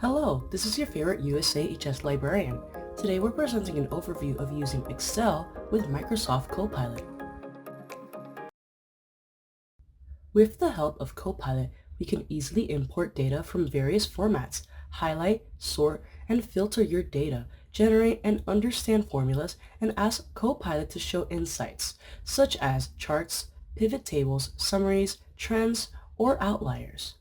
Hello, this is your favorite USAHS librarian. Today we're presenting an overview of using Excel with Microsoft Copilot. With the help of Copilot, we can easily import data from various formats, highlight, sort, and filter your data, generate and understand formulas, and ask Copilot to show insights, such as charts, pivot tables, summaries, trends, or outliers.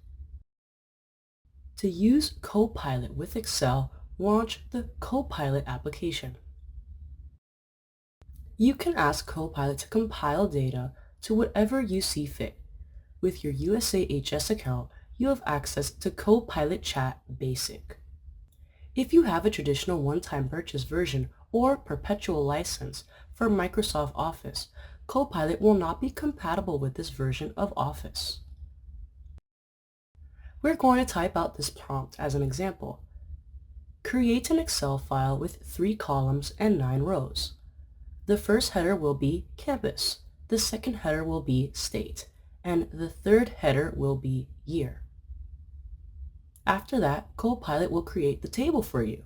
To use Copilot with Excel, launch the Copilot application. You can ask Copilot to compile data to whatever you see fit. With your USAHS account, you have access to Copilot Chat Basic. If you have a traditional one-time purchase version or perpetual license for Microsoft Office, Copilot will not be compatible with this version of Office. We're going to type out this prompt as an example. Create an Excel file with 3 columns and 9 rows. The first header will be campus, the second header will be state, and the third header will be year. After that, Copilot will create the table for you.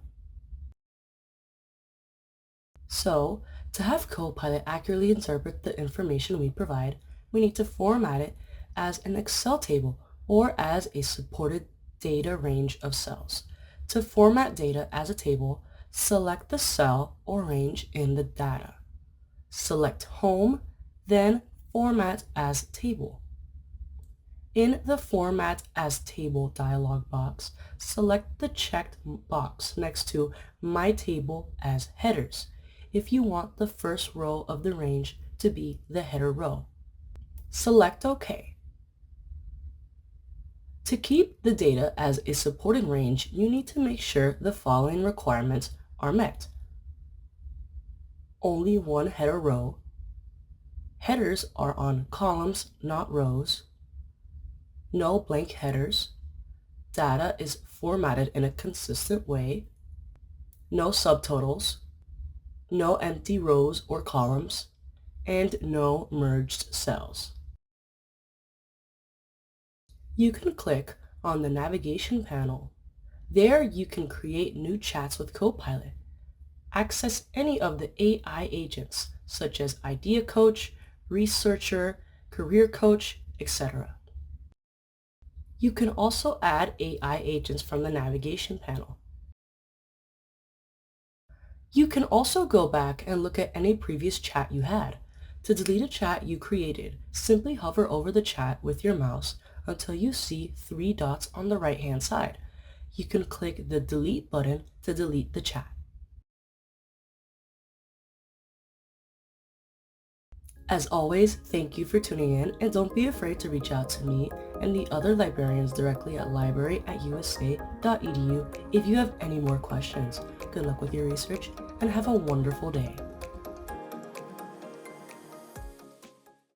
So, to have Copilot accurately interpret the information we provide, we need to format it as an Excel table or as a supported data range of cells. To format data as a table, select the cell or range in the data. Select Home, then Format as Table. In the Format as Table dialog box, select the checked box next to My Table as Headers if you want the first row of the range to be the header row. Select OK. To keep the data as a supporting range, you need to make sure the following requirements are met. Only one header row. Headers are on columns, not rows. No blank headers. Data is formatted in a consistent way. No subtotals. No empty rows or columns. And no merged cells. You can click on the navigation panel. There you can create new chats with Copilot. Access any of the AI agents such as Idea Coach, Researcher, Career Coach, etc. You can also add AI agents from the navigation panel. You can also go back and look at any previous chat you had. To delete a chat you created, simply hover over the chat with your mouse until you see 3 dots on the right-hand side. You can click the Delete button to delete the chat. As always, thank you for tuning in, and don't be afraid to reach out to me and the other librarians directly at library@usa.edu if you have any more questions. Good luck with your research and have a wonderful day.